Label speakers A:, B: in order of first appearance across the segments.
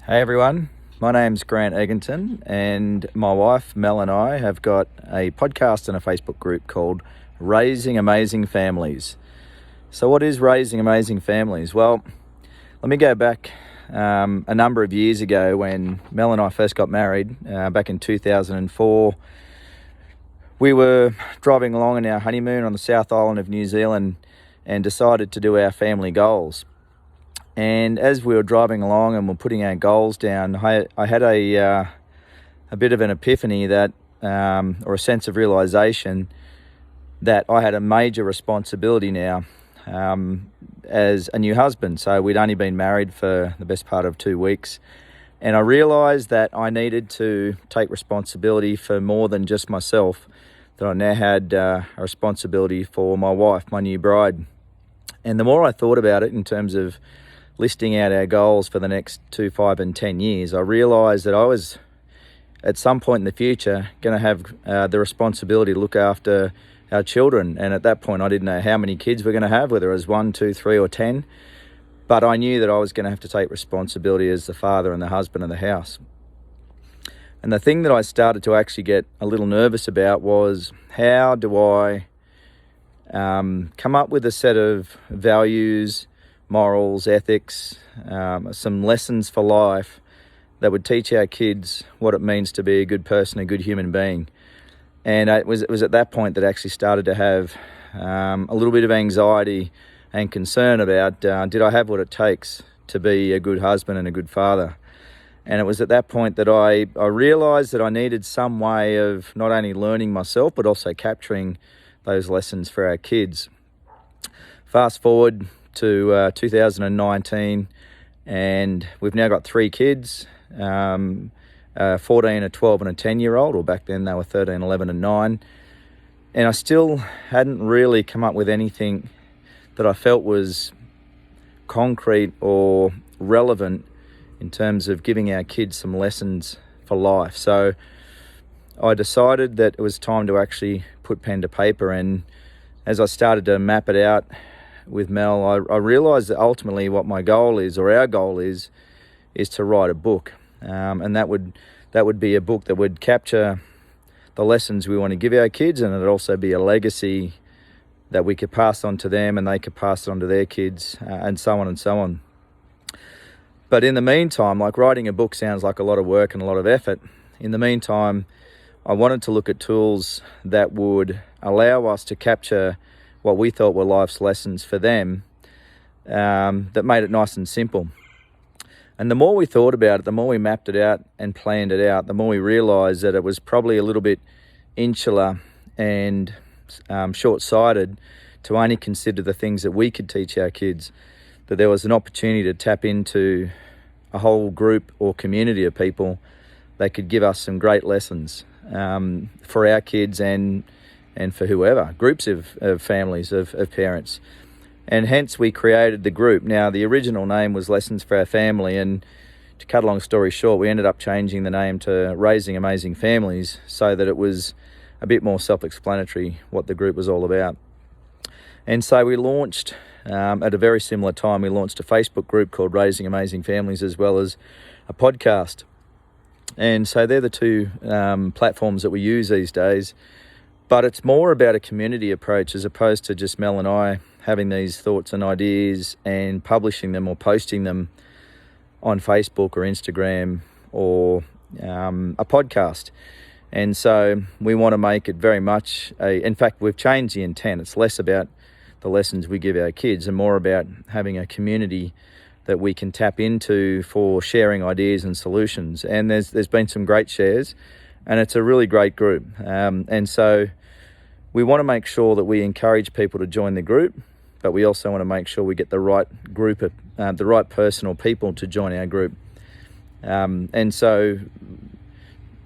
A: Hey everyone, my name's Grant Egginton, and my wife Mel and I have got a podcast and a Facebook group called Raising Amazing Families. So what is Raising Amazing Families? Well, let me go back a number of years ago when Mel and I first got married, back in 2004. We were driving along on our honeymoon on the South Island of New Zealand and decided to do our family goals. And as we were driving along and we're putting our goals down, I had a bit of an epiphany that, or a sense of realization that I had a major responsibility now as a new husband. So we'd only been married for the best part of 2 weeks. And I realized that I needed to take responsibility for more than just myself, that I now had a responsibility for my wife, my new bride. And the more I thought about it in terms of listing out our goals for the next 2, 5 and 10 years, I realised that I was, at some point in the future, going to have the responsibility to look after our children. And at that point, I didn't know how many kids we're going to have, whether it was 1, 2, 3 or 10. But I knew that I was going to have to take responsibility as the father and the husband of the house. And the thing that I started to actually get a little nervous about was, how do I come up with a set of values, morals, ethics, some lessons for life that would teach our kids what it means to be a good person, a good human being. And it was at that point that I actually started to have a little bit of anxiety and concern about, did I have what it takes to be a good husband and a good father? And it was at that point that I realised that I needed some way of not only learning myself, but also capturing those lessons for our kids. Fast forward to 2019, and we've now got 3 kids, a 14, a 12 and a 10-year-old, or back then they were 13, 11 and 9. And I still hadn't really come up with anything that I felt was concrete or relevant in terms of giving our kids some lessons for life. So I decided that it was time to actually put pen to paper, and as I started to map it out with Mel, I realised that ultimately what my goal is, or our goal is to write a book, and that would be a book that would capture the lessons we want to give our kids, and it'd also be a legacy that we could pass on to them and they could pass it on to their kids, and so on and so on. But in the meantime, like, writing a book sounds like a lot of work and a lot of effort. In the meantime, I wanted to look at tools that would allow us to capture what we thought were life's lessons for them, that made it nice and simple. And the more we thought about it, the more we mapped it out and planned it out, the more we realised that it was probably a little bit insular and short-sighted to only consider the things that we could teach our kids, that there was an opportunity to tap into a whole group or community of people that could give us some great lessons for our kids and for whoever, groups of families, of parents. And hence we created the group. Now, the original name was Lessons for Our Family, and to cut a long story short, we ended up changing the name to Raising Amazing Families so that it was a bit more self-explanatory what the group was all about. And so we launched, at a very similar time, we launched a Facebook group called Raising Amazing Families, as well as a podcast. And so they're the 2 platforms that we use these days. But it's more about a community approach as opposed to just Mel and I having these thoughts and ideas and publishing them or posting them on Facebook or Instagram or a podcast. And so we want to make it very much in fact, we've changed the intent. It's less about the lessons we give our kids and more about having a community that we can tap into for sharing ideas and solutions. And there's been some great shares, and it's a really great group. And so we want to make sure that we encourage people to join the group, but we also want to make sure we get the right group of, the right person or people to join our group. And so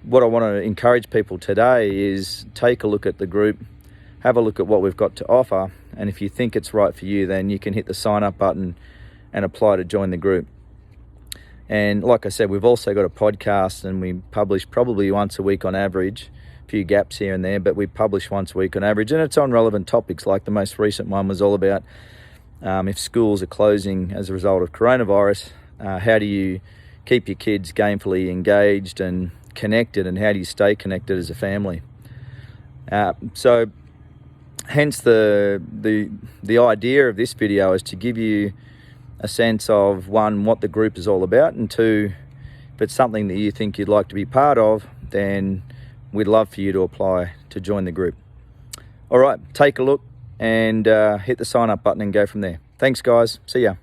A: what I want to encourage people today is take a look at the group, have a look at what we've got to offer, and if you think it's right for you, then you can hit the sign up button and apply to join the group. And like I said, we've also got a podcast, and we publish probably once a week on average, a few gaps here and there, but we publish once a week on average, and it's on relevant topics. Like the most recent one was all about if schools are closing as a result of coronavirus, how do you keep your kids gainfully engaged and connected, and how do you stay connected as a family. So hence the idea of this video is to give you a sense of, one, what the group is all about, and two, if it's something that you think you'd like to be part of, then we'd love for you to apply to join the group. All right, take a look and hit the sign up button and go from there. Thanks guys, see ya.